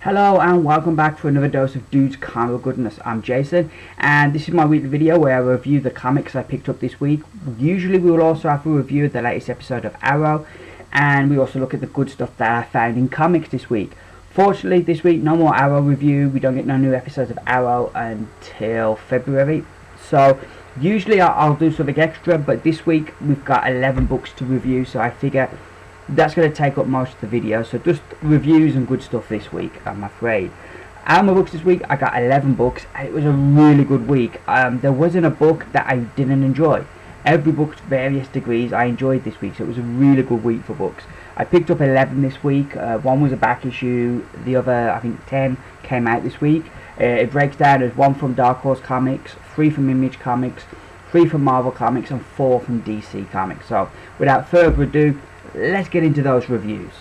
Hello and welcome back for another dose of Dude's Comic Goodness. I'm Jason and this is my weekly video where I review the comics I picked up this week. Usually we will also have a review of the latest episode of Arrow, and we also look at the good stuff that I found in comics this week. Fortunately this week no more Arrow review. We don't get no new episodes of Arrow until February, so usually I'll do something extra, but this week we've got 11 books to review, so I figure that's going to take up most of the video, so just reviews and good stuff this week, I'm afraid. Out of my books this week, I got 11 books, and it was a really good week. There wasn't a book that I didn't enjoy. Every book to various degrees I enjoyed this week, so it was a really good week for books. I picked up 11 this week. One was a back issue, the other, I think 10, came out this week. It breaks down as 1 from Dark Horse Comics, 3 from Image Comics, 3 from Marvel Comics, and 4 from DC Comics. So, without further ado, let's get into those reviews.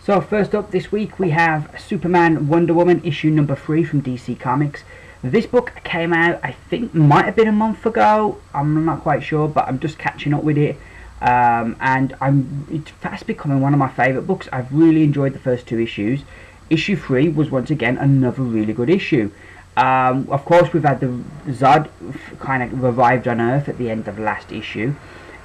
So first up this week we have Superman Wonder Woman issue number 3 from DC Comics. This book came out, I think, might have been a month ago. I'm not quite sure, but I'm just catching up with it. And it's fast becoming one of my favourite books. I've really enjoyed the first 2 issues. Issue 3 was once again another really good issue. Of course, we've had the Zod kind of revived on Earth at the end of last issue,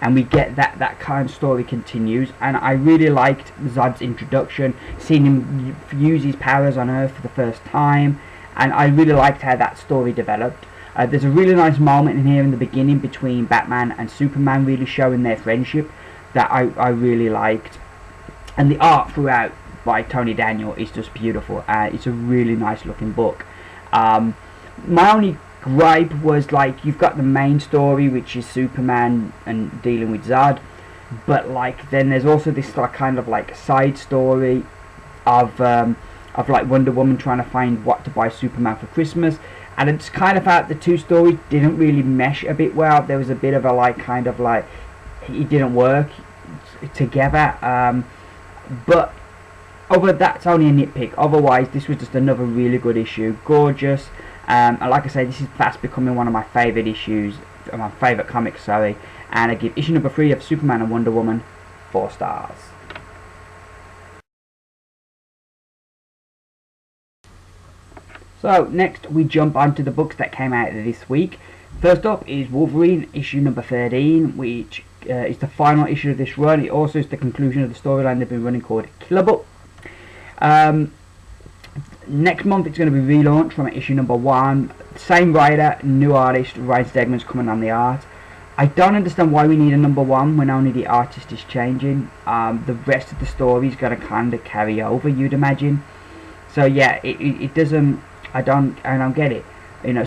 and we get that kind of story continues. And I really liked Zod's introduction, seeing him use his powers on Earth for the first time, and I really liked how that story developed. There's a really nice moment in here in the beginning between Batman and Superman, really showing their friendship, that I really liked. And the art throughout by Tony Daniel is just beautiful. It's a really nice looking book. My only gripe was, like, you've got the main story, which is Superman and dealing with Zod, but like then there's also this like kind of like side story of like Wonder Woman trying to find what to buy Superman for Christmas, and it's kind of how the 2 stories didn't really mesh a bit well. There was a bit of a like kind of like it didn't work together, but that's only a nitpick. Otherwise, this was just another really good issue, gorgeous. And like I say, this is fast becoming one of my favourite issues, my favourite comics, sorry. And I give issue number 3 of Superman and Wonder Woman 4 stars. So next we jump onto the books that came out this week. First up is Wolverine issue number 13, which is the final issue of this run. It also is the conclusion of the storyline they've been running called Killer Book. Next month it's going to be relaunched from issue number 1. Same writer, new artist. Ryan Stegman's coming on the art. I don't understand why we need a number 1 when only the artist is changing. The rest of the story is going to kind of carry over, you'd imagine. So yeah, it doesn't. I don't get it. You know,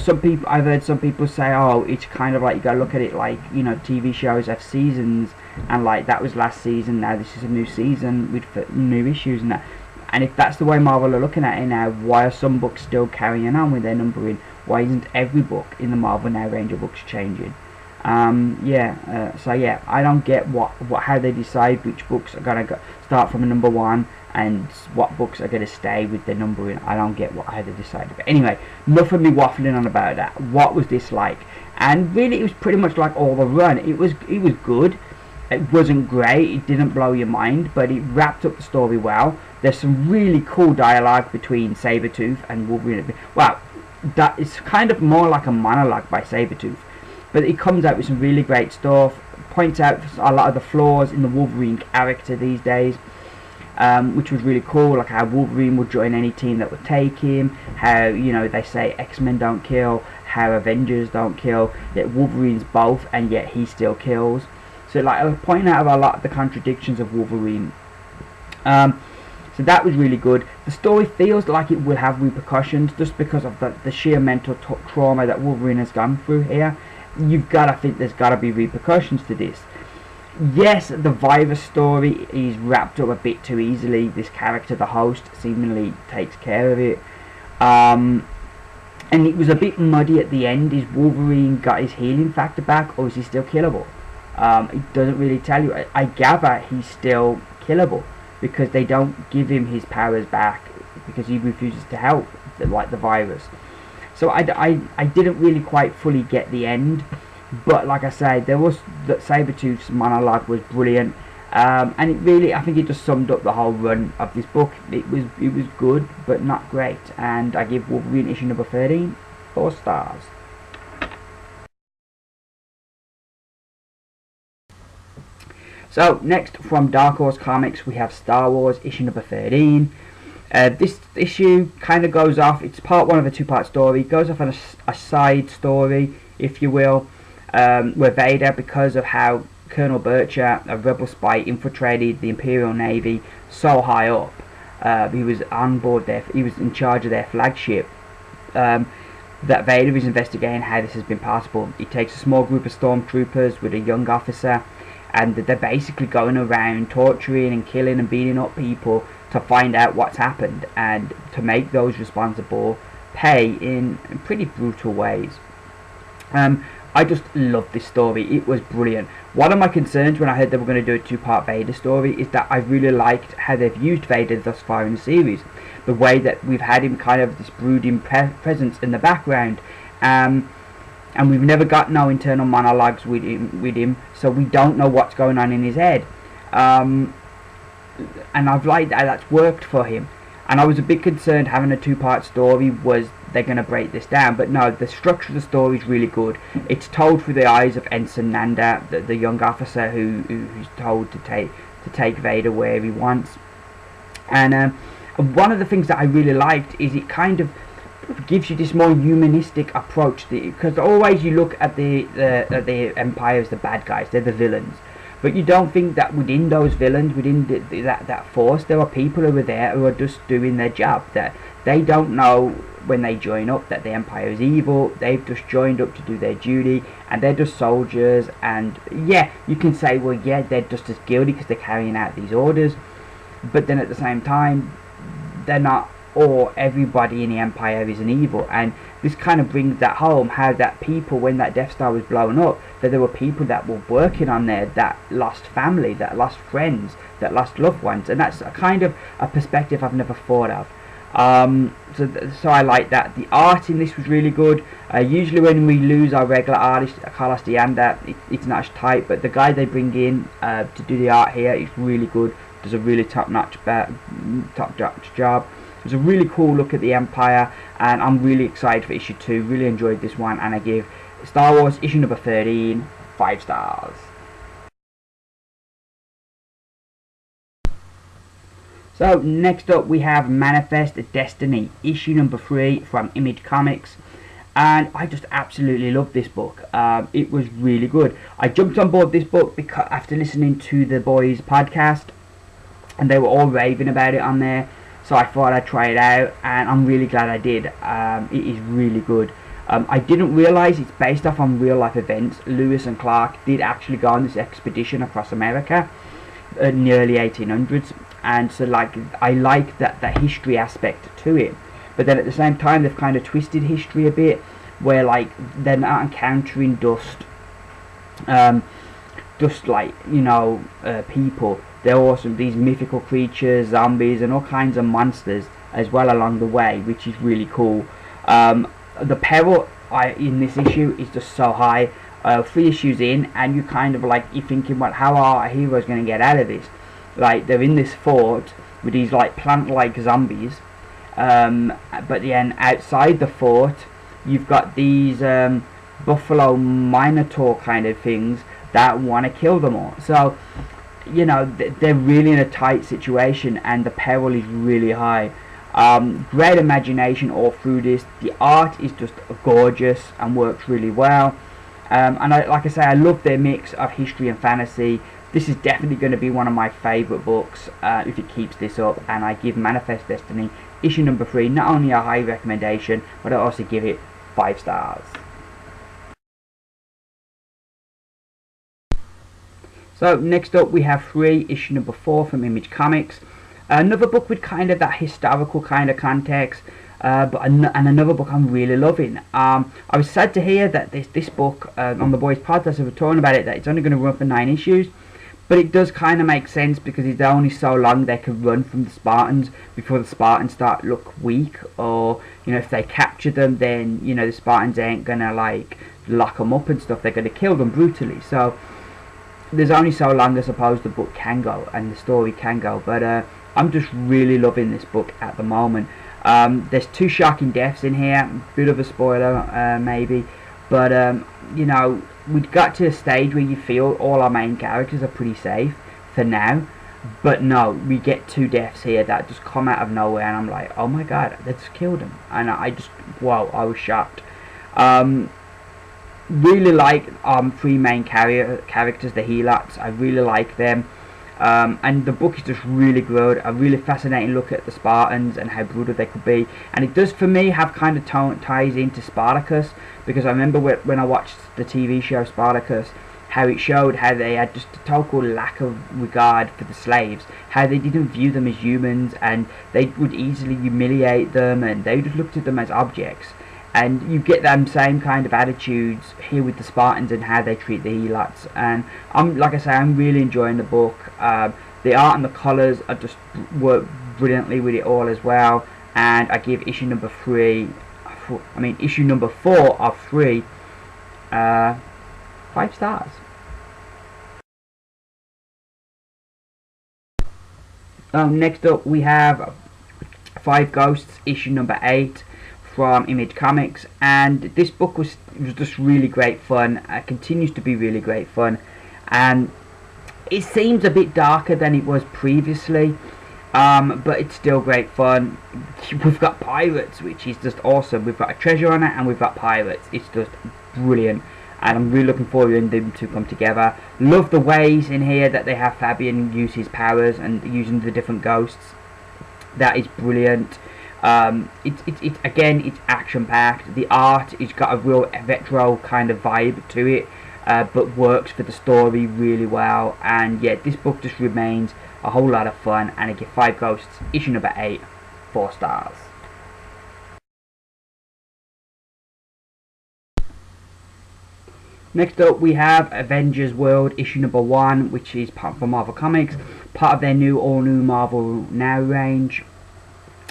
I've heard some people say, oh, it's kind of like you gotta look at it like, you know, TV shows have seasons, and like that was last season, now this is a new season with new issues and that. And if that's the way Marvel are looking at it now, why are some books still carrying on with their numbering? Why isn't every book in the Marvel Now range of books changing? So yeah, I don't get how they decide which books are gonna start from a number 1 and what books are gonna stay with their numbering. I don't get how they decided. But anyway, enough of me waffling on about that. What was this like? And really, it was pretty much like all the run. It was good. It wasn't great, it didn't blow your mind, but it wrapped up the story well. There's some really cool dialogue between Sabretooth and Wolverine. Well, that is kind of more like a monologue by Sabretooth, but it comes out with some really great stuff, points out a lot of the flaws in the Wolverine character these days, which was really cool, like how Wolverine would join any team that would take him, how, you know, they say X-Men don't kill, how Avengers don't kill, yet Wolverine's both, and yet he still kills. So like I was pointing out a lot of the contradictions of Wolverine. So that was really good. The story feels like it will have repercussions just because of the sheer mental trauma that Wolverine has gone through here. You've got to think there's got to be repercussions to this. Yes, the virus story is wrapped up a bit too easily. This character, the host, seemingly takes care of it. And it was a bit muddy at the end. Is Wolverine got his healing factor back, or is he still killable? It doesn't really tell you. I gather he's still killable, because they don't give him his powers back because he refuses to help, like the virus. So I didn't really quite fully get the end, but like I said, there was that Sabretooth's monologue was brilliant, And it really, I think it just summed up the whole run of this book. It was good, but not great. And I give Wolverine issue number 13 4 stars. So next from Dark Horse Comics we have Star Wars issue number 13. This issue kind of goes off, it's part one of a two-part story, it goes off on a side story, if you will, where Vader, because of how Colonel Bircher, a rebel spy, infiltrated the Imperial Navy so high up, he was on board there, he was in charge of their flagship, that Vader is investigating how this has been possible. He takes a small group of stormtroopers with a young officer, and they're basically going around torturing and killing and beating up people to find out what's happened and to make those responsible pay in pretty brutal ways. I just love this story. It was brilliant. One of my concerns when I heard they were going to do a two-part Vader story is that I really liked how they've used Vader thus far in the series. The way that we've had him kind of this brooding presence in the background. And we've never got no internal monologues with him, so we don't know what's going on in his head. And I've liked that that's worked for him. And I was a bit concerned having a two-part story was they're going to break this down, but no, the structure of the story is really good. It's told through the eyes of Ensign Nanda, the young officer who's told to take Vader where he wants. And one of the things that I really liked is it kind of gives you this more humanistic approach, because always you look at the Empire as the bad guys, they're the villains, but you don't think that within those villains, within that force, there are people who are there who are just doing their job, that they don't know when they join up that the Empire is evil. They've just joined up to do their duty, and they're just soldiers. And yeah, you can say, well, yeah, they're just as guilty because they're carrying out these orders, but then at the same time they're not, or everybody in the Empire is an evil. And this kind of brings that home, how that people, when that Death Star was blowing up, that there were people that were working on there that lost family, that lost friends, that lost loved ones, and that's a kind of a perspective I've never thought of. So I like that. The art in this was really good. Usually when we lose our regular artist, Carlos Dianda, it's not as tight, but the guy they bring in to do the art here is really good, does a really top-notch job. It was a really cool look at the Empire, and I'm really excited for issue 2. Really enjoyed this one, and I give Star Wars issue number 13 5 stars. So next up we have Manifest Destiny issue number 3 from Image Comics, and I just absolutely loved this book. It was really good. I jumped on board this book because after listening to the boys podcast, and they were all raving about it on there. So I thought I'd try it out, and I'm really glad I did. It is really good. I didn't realise it's based off on real life events. Lewis and Clark did actually go on this expedition across America in the early 1800s, and so like I like that history aspect to it. But then at the same time they've kind of twisted history a bit, where like they're not encountering just like, you know, people. There are also these mythical creatures, zombies, and all kinds of monsters as well along the way, which is really cool. The peril in this issue is just so high. 3 issues in, and you kind of like, you're thinking, well, how are our heroes going to get out of this? Like, they're in this fort with these like plant-like zombies, but then outside the fort, you've got these buffalo minotaur kind of things that want to kill them all. So, you know, they're really in a tight situation, and the peril is really high. Great imagination all through this. The art is just gorgeous and works really well. And like I say, I love their mix of history and fantasy. This is definitely going to be one of my favourite books if it keeps this up, and I give Manifest Destiny issue number 3 not only a high recommendation, but I also give it 5 stars. So next up we have 3, issue number 4 from Image Comics. Another book with kind of that historical kind of context, and another book I'm really loving. I was sad to hear that this book on the boys podcast, we were talking about it, that it's only going to run for 9 issues, but it does kind of make sense because it's only so long they can run from the Spartans before the Spartans start to look weak, or you know, if they capture them, then you know the Spartans ain't gonna like lock them up and stuff, they're gonna kill them brutally. So there's only so long I suppose the book can go and the story can go, but I'm just really loving this book at the moment. There's 2 shocking deaths in here, bit of a spoiler maybe, but you know, we've got to a stage where you feel all our main characters are pretty safe for now, but no, we get 2 deaths here that just come out of nowhere, and I'm like, oh my god, they just killed him, and I just, wow, I was shocked. Really like 3 main characters, the Helots. I really like them, and the book is just really good. A really fascinating look at the Spartans and how brutal they could be, and it does for me have kind of ties into Spartacus, because I remember when I watched the TV show Spartacus, how it showed how they had just a total lack of regard for the slaves, how they didn't view them as humans, and they would easily humiliate them, and they just looked at them as objects. And you get them same kind of attitudes here with the Spartans and how they treat the Helots. And like I say, I'm really enjoying the book. The art and the colours are just work brilliantly with it all as well. And I give issue number 4 of 3, 5 stars. Next up we have 5 Ghosts, issue number 8. From Image Comics, and this book was just really great fun. Continues to be really great fun, and it seems a bit darker than it was previously, but it's still great fun. We've got pirates, which is just awesome. We've got a treasure on it, and we've got pirates. It's just brilliant, and I'm really looking forward to them to come together. Love the ways in here that they have Fabian use his powers and using the different ghosts. That is brilliant. It's action packed. The art has got a real retro kind of vibe to it, but works for the story really well. And yeah, this book just remains a whole lot of fun, and I give 5 Ghosts, issue number 8, 4 stars. Next up we have Avengers World, issue number 1, which is part from Marvel Comics, part of their all new Marvel Now range.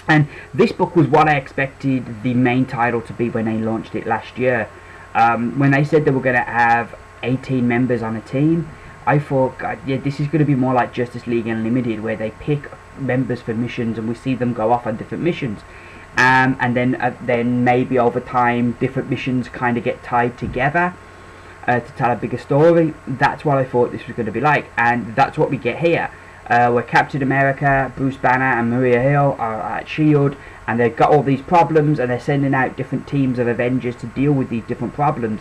And this book was what I expected the main title to be when they launched it last year. When they said they were going to have 18 members on a team, I thought, God, yeah, this is going to be more like Justice League Unlimited, where they pick members for missions and we see them go off on different missions. And then maybe over time, different missions kind of get tied together to tell a bigger story. That's what I thought this was going to be like, and that's what we get here. Where Captain America, Bruce Banner and Maria Hill are at S.H.I.E.L.D. and they've got all these problems, and they're sending out different teams of Avengers to deal with these different problems.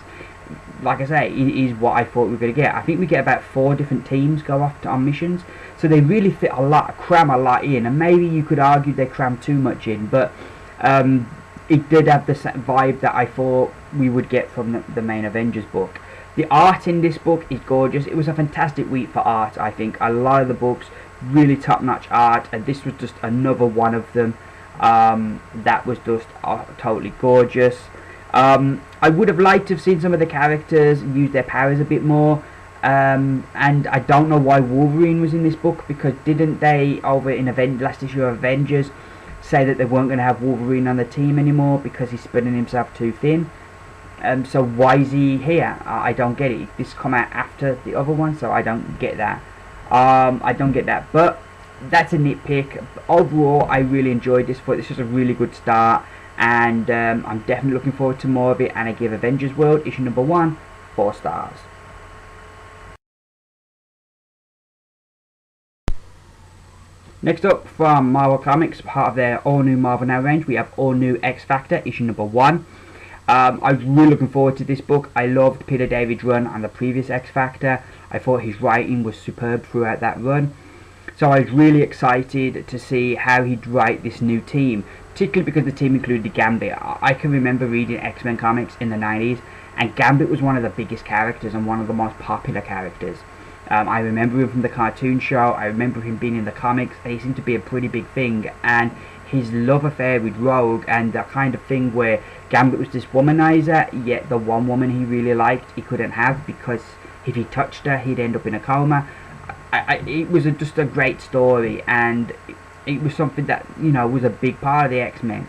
Like I say, it is what I thought we were going to get. I think we get about 4 different teams go off on missions, so they really fit cram a lot in, and maybe you could argue they cram too much in, but it did have the vibe that I thought we would get from the main Avengers book. The art in this book is gorgeous. It was a fantastic week for art, I think. A lot of the books, really top-notch art, and this was just another one of them that was just totally gorgeous. I would have liked to have seen some of the characters use their powers a bit more, and I don't know why Wolverine was in this book, because didn't they, over in last issue of Avengers, say that they weren't going to have Wolverine on the team anymore because he's spreading himself too thin? So why is he here? I don't get it. This come out after the other one, so I don't get that. But that's a nitpick. Overall, I really enjoyed this. Thought this was a really good start, and I'm definitely looking forward to more of it. And I give Avengers World issue number 1 4 stars. Next up, from Marvel Comics, part of their all new Marvel Now range, we have all new X Factor issue number 1. I was really looking forward to this book. I loved Peter David's run on the previous X Factor. I thought his writing was superb throughout that run. So I was really excited to see how he'd write this new team, particularly because the team included Gambit. I can remember reading X-Men comics in the 90s, and Gambit was one of the biggest characters and one of the most popular characters. I remember him from the cartoon show, I remember him being in the comics, and he seemed to be a pretty big thing. And his love affair with Rogue, and that kind of thing where Gambit was this womanizer, yet the one woman he really liked he couldn't have, because if he touched her he'd end up in a coma. It was just a great story, and it was something that, you know, was a big part of the X-Men.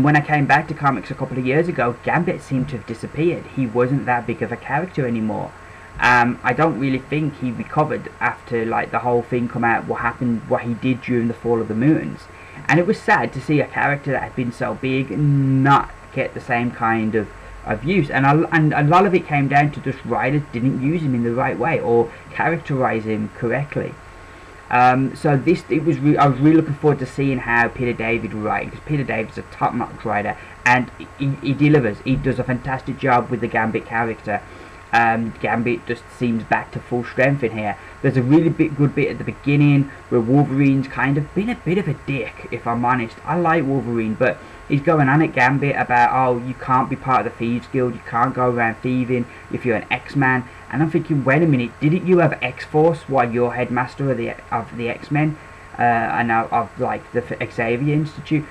When I came back to comics a couple of years ago, Gambit seemed to have disappeared. He wasn't that big of a character anymore. I don't really think he recovered after like the whole thing come out, what happened, what he did during the fall of the mutants. And it was sad to see a character that had been so big not get the same kind of use. And a lot of it came down to just writers didn't use him in the right way or characterize him correctly. So I was really looking forward to seeing how Peter David would write, because Peter David's a top-notch writer, and he delivers. He does a fantastic job with the Gambit character. Gambit just seems back to full strength in here. There's a really good bit at the beginning where Wolverine's kind of been a bit of a dick, if I'm honest. I like Wolverine, but he's going on at Gambit about, oh, you can't be part of the Thieves Guild, you can't go around thieving if you're an X-Man. And I'm thinking, wait a minute, didn't you have X-Force while you're headmaster of the X-Men? And of like the Xavier Institute,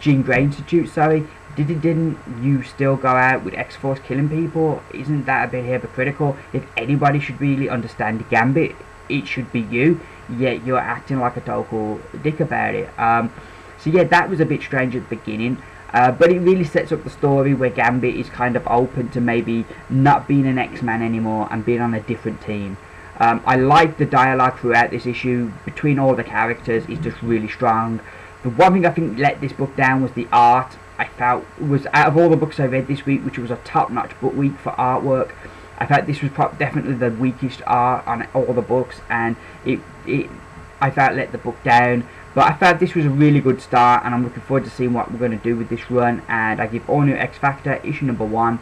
Jean Grey Institute, sorry. Didn't you still go out with X-Force killing people? Isn't that a bit hypocritical? If anybody should really understand Gambit, it should be you. Yet you're acting like a total dick about it. So yeah, that was a bit strange at the beginning. But it really sets up the story where Gambit is kind of open to maybe not being an X-Man anymore and being on a different team. I like the dialogue throughout this issue between all the characters. It's just really strong. The one thing I think let this book down was the art. I felt was, out of all the books I read this week, which was a top-notch book week for artwork, I felt this was definitely the weakest art on all the books, and I felt let the book down. But I felt this was a really good start, and I'm looking forward to seeing what we're going to do with this run. And I give All New X Factor issue number 1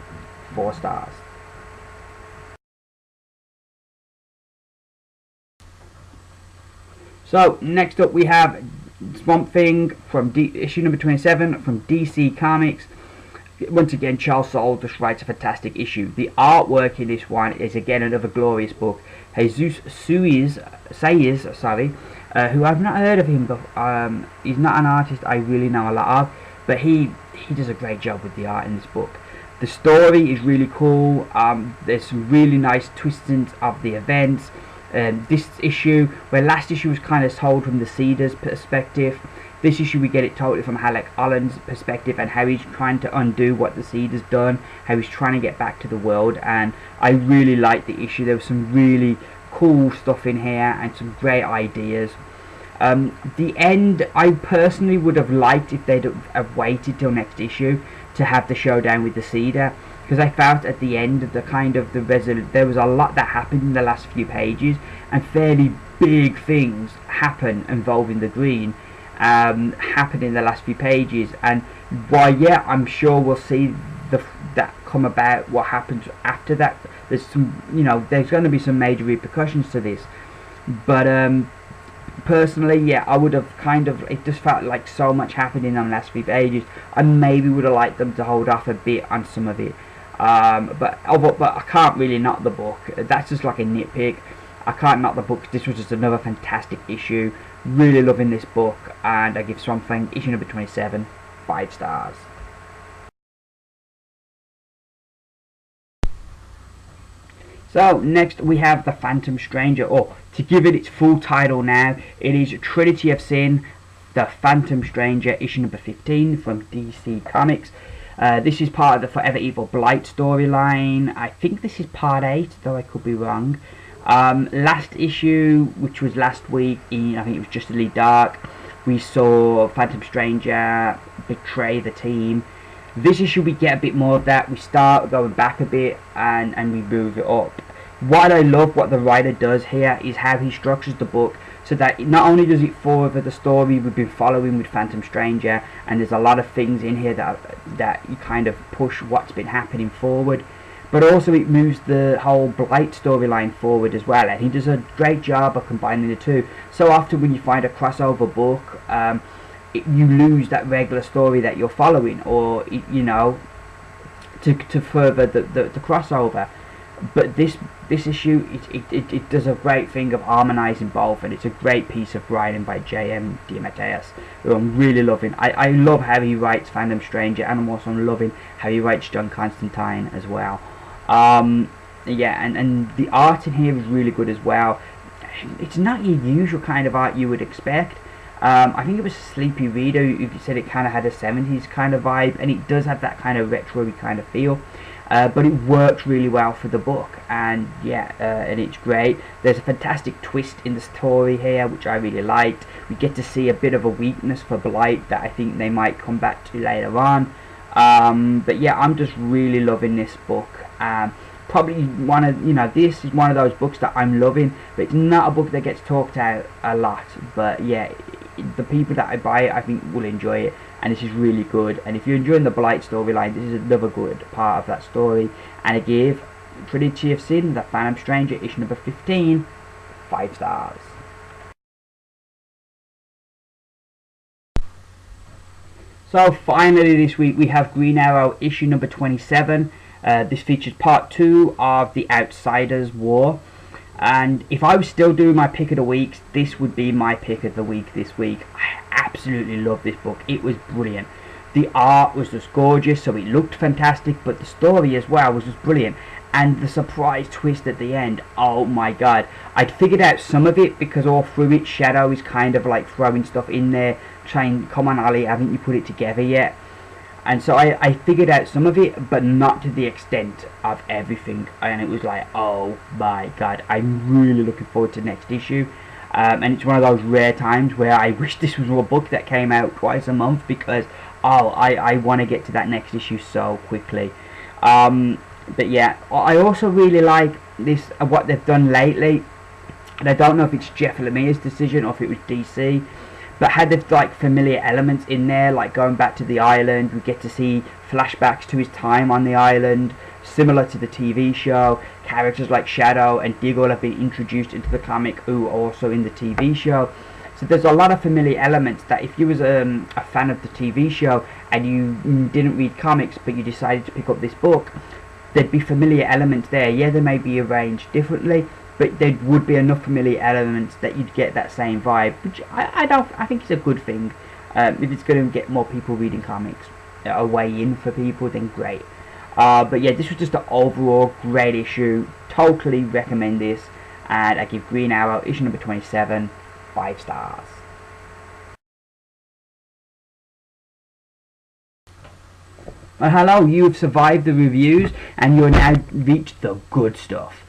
4 stars. So next up we have Swamp Thing from issue number 27 from DC Comics. Once again, Charles Soule just writes a fantastic issue. The artwork in this one is again another glorious book. Jesus Sayers, who I've not heard of him, but he's not an artist I really know a lot of, but he does a great job with the art in this book. The story is really cool. There's some really nice twistings of the events. This issue, where last issue was kind of told from the Cedars perspective, this issue we get it totally from Halleck Holland's perspective, and how he's trying to undo what the Cedars done, how he's trying to get back to the world. And I really liked the issue. There was some really cool stuff in here and some great ideas. The end, I personally would have liked if they'd have waited till next issue to have the showdown with the Cedar, because I felt at the end of there was a lot that happened in the last few pages, and fairly big things happen involving the Green happen in the last few pages. And while yeah, I'm sure we'll see that come about, what happens after that, there's some, there's going to be some major repercussions to this. But personally, yeah, I would have it just felt like so much happened in the last few pages. I maybe would have liked them to hold off a bit on some of it. But I can't really knock the book. That's just like a nitpick. I can't knock the book. This was just another fantastic issue. Really loving this book, and I give Swamp Thing issue number 27 5 stars. So next we have The Phantom Stranger, or to give it its full title now, it is Trinity of Sin, The Phantom Stranger, issue number 15 from DC Comics. This is part of the Forever Evil Blight storyline. I think this is part 8, though I could be wrong. Last issue, which was last week, I think it was Justly Dark, we saw Phantom Stranger betray the team. This issue we get a bit more of that. We start going back a bit and we move it up. What I love, what the writer does here, is how he structures the book so that not only does it further the story we've been following with Phantom Stranger, and there's a lot of things in here that you kind of push what's been happening forward, but also it moves the whole Blight storyline forward as well, and he does a great job of combining the two. So often when you find a crossover book, you lose that regular story that you're following, or to further the crossover. But this issue, it does a great thing of harmonizing both, and it's a great piece of writing by J.M. DeMatteis, who I'm really loving. I love how he writes Phantom Stranger, and I'm also loving how he writes John Constantine as well. Yeah, and the art in here is really good as well. It's not your usual kind of art you would expect. I think it was Sleepy Reader who said it kind of had a 70s kind of vibe, and it does have that kind of retro-y kind of feel. but it works really well for the book, and yeah, and it's great. There's a fantastic twist in the story here, which I really liked. We get to see a bit of a weakness for Blight that I think they might come back to later on. But yeah, I'm just really loving this book. Probably one of, this is one of those books that I'm loving, but it's not a book that gets talked out a lot. But yeah, the people that I buy it, I think, will enjoy it, and this is really good. And if you're enjoying the Blight storyline, this is another good part of that story. And I give Trinity of Sin, The Phantom Stranger, issue number 15, 5 stars. So finally this week we have Green Arrow issue number 27. This features part 2 of the Outsiders War, and if I was still doing my pick of the weeks, this would be my pick of the week this week. I absolutely love this book. It was brilliant. The art was just gorgeous, so it looked fantastic, but the story as well was just brilliant. And the surprise twist at the end, oh my god. I'd figured out some of it because all through it Shadow is kind of like throwing stuff in there, saying, come on Ali, haven't you put it together yet? And so I figured out some of it, but not to the extent of everything. And it was like, oh my god, I'm really looking forward to next issue. And it's one of those rare times where I wish this was a book that came out twice a month, because I want to get to that next issue so quickly. But yeah, I also really like this, what they've done lately. And I don't know if it's Jeff Lemire's decision or if it was DC, but had the like familiar elements in there, like going back to the island. We get to see flashbacks to his time on the island, similar to the TV show. Characters like Shadow and Diggle have been introduced into the comic, who are also in the TV show. So there's a lot of familiar elements that if you was a fan of the TV show and you didn't read comics but you decided to pick up this book, there'd be familiar elements there. Yeah, they may be arranged differently, but there would be enough familiar elements that you'd get that same vibe, which I think it's a good thing. If it's going to get more people reading comics, a way in for people, then great. But yeah, this was just an overall great issue. Totally recommend this, and I give Green Arrow issue number 27 5 stars. Well, hello, you have survived the reviews and you're now reached the good stuff.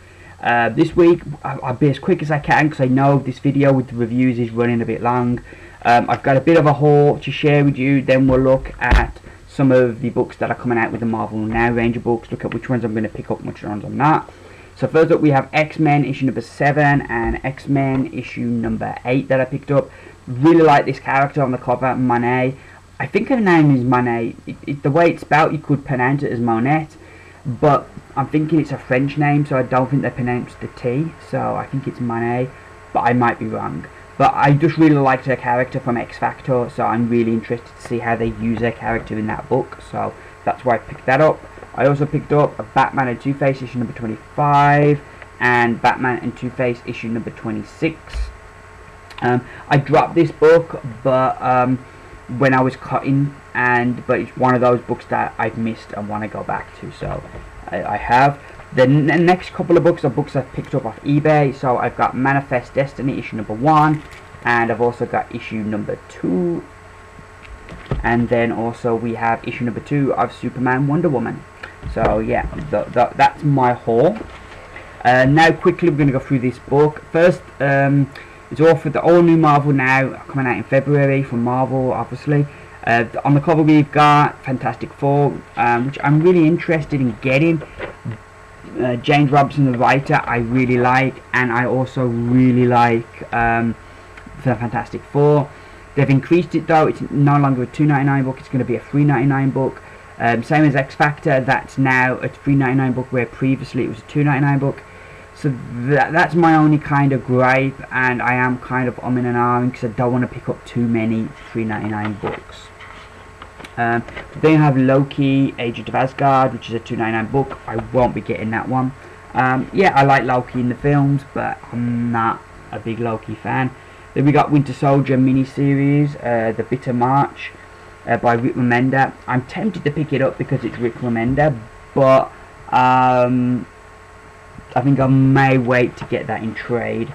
This week I'll be as quick as I can because I know this video with the reviews is running a bit long. I've got a bit of a haul to share with you, then we'll look at some of the books that are coming out with the Marvel Now range of books, look at which ones I'm going to pick up and which ones I'm not. So first up we have X-Men issue number 7 and X-Men issue number 8 that I picked up. Really like this character on the cover, Monet. I think her name is Monet. The way it's spelled, you could pronounce it as Monette, but I'm thinking it's a French name, so I don't think they pronounce the T, so I think it's Monet, but I might be wrong. But I just really liked her character from X Factor, so I'm really interested to see how they use her character in that book, so that's why I picked that up. I also picked up a Batman and Two-Face issue number 25, and Batman and Two-Face issue number 26. I dropped this book, but when I was cutting, but it's one of those books that I've missed and want to go back to, so I have. The next couple of books are books I've picked up off eBay, so I've got Manifest Destiny issue number 1, and I've also got issue number 2, and then also we have issue number 2 of Superman Wonder Woman. So yeah, that's my haul. Now quickly we're going to go through this book. First, it's all for the all new Marvel Now, coming out in February from Marvel, obviously. On the cover we've got Fantastic Four, which I'm really interested in getting. James Robinson, the writer, I really like, and I also really like the Fantastic Four. They've increased it though, it's no longer a $2.99 book, it's going to be a $3.99 book. Same as X Factor, that's now a $3.99 book where previously it was a $2.99 book. So that's my only kind of gripe, and I am kind of umming and ahhing because I don't want to pick up too many $3.99 books. Then you have Loki, Agent of Asgard, which is a $2.99 book. I won't be getting that one. Yeah, I like Loki in the films, but I'm not a big Loki fan. Then we got Winter Soldier miniseries, The Bitter March, by Rick Remender. I'm tempted to pick it up because it's Rick Remender, but I think I may wait to get that in trade.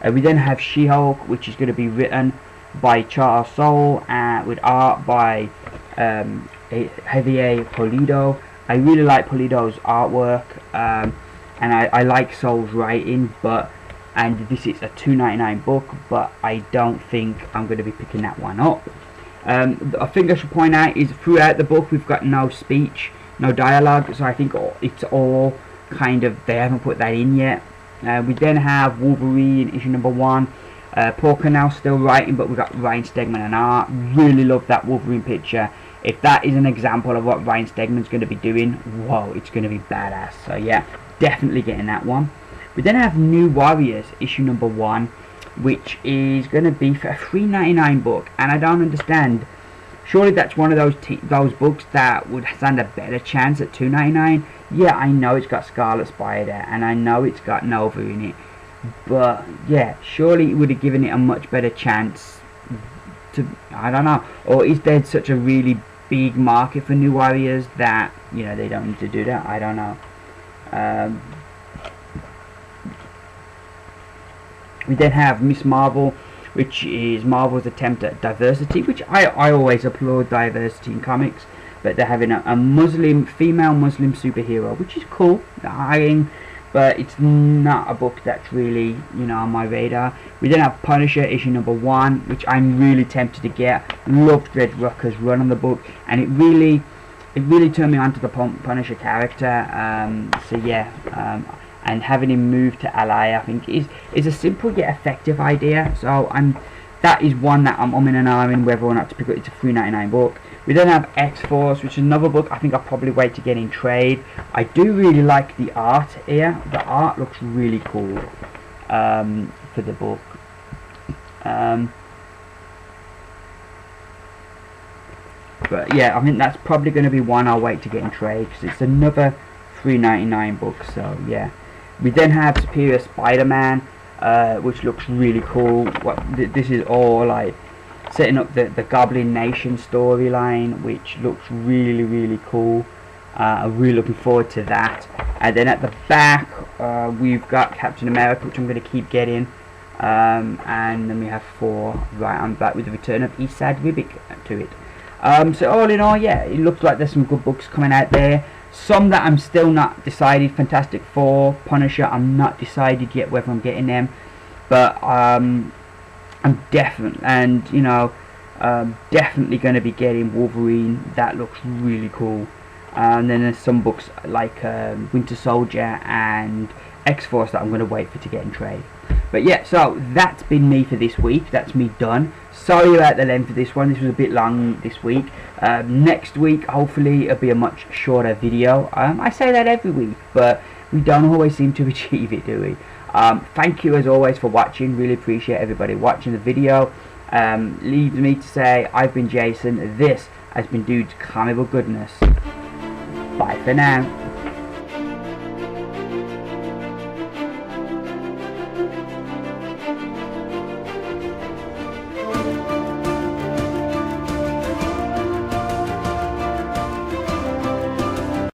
We then have She-Hulk, which is going to be written by Charles Soule, with art by Javier Pulido, I really like Pulido's artwork, and I like Soul's writing, and this is a $2.99 book, but I don't think I'm going to be picking that one up. A thing I should point out is throughout the book we've got no speech, no dialogue, so I think it's all kind of, they haven't put that in yet. We then have Wolverine issue number 1. Paul Cornell's still writing, but we've got Ryan Stegman and art. Really love that Wolverine picture. If that is an example of what Ryan Stegman's going to be doing, whoa, it's going to be badass. So yeah, definitely getting that one. We then have New Warriors issue number 1, which is going to be for a $3.99 book, and I don't understand. Surely that's one of those books that would stand a better chance at $2.99. Yeah, I know it's got Scarlet Spider, and I know it's got Nova in it, but yeah, surely it would have given it a much better chance to, I don't know, or is there such a really big market for New Warriors that, you know, they don't need to do that? I don't know. We then have Miss Marvel, which is Marvel's attempt at diversity, which I always applaud diversity in comics, but they're having a female Muslim superhero, which is cool, but it's not a book that's really, you know, on my radar. We then have Punisher issue number 1, which I'm really tempted to get. Loved Greg Rucka's run on the book, and it really turned me on to the Punisher character. So yeah, and having him move to LA, I think is a simple yet effective idea. So that is one that I'm umming and ahhing whether or not to pick up. It's a $3.99 book. We then have X-Force, which is another book I think I'll probably wait to get in trade. I do really like the art here. The art looks really cool for the book. But yeah, I think that's probably going to be one I'll wait to get in trade, because it's another $3.99 book. So yeah. We then have Superior Spider-Man, which looks really cool. This is all like setting up the Goblin Nation storyline, which looks really cool. I'm really looking forward to that. And then at the back, we've got Captain America, which I'm going to keep getting. And then we have 4 right on back with the return of Esad Ribic to it. So all in all, yeah, it looks like there's some good books coming out there. Some that I'm still not decided. Fantastic Four, Punisher, I'm not decided yet whether I'm getting them. But I'm definitely, and you know, definitely going to be getting Wolverine. That looks really cool. And then there's some books like Winter Soldier and X-Force that I'm going to wait for to get in trade. But yeah, so that's been me for this week. That's me done. Sorry about the length of this one. This was a bit long this week. Next week, hopefully, it'll be a much shorter video. I say that every week, but we don't always seem to achieve it, do we? Thank you as always for watching. Really appreciate everybody watching the video. Leaves me to say, I've been Jason. This has been Dude's Comic Book Goodness. Bye for now.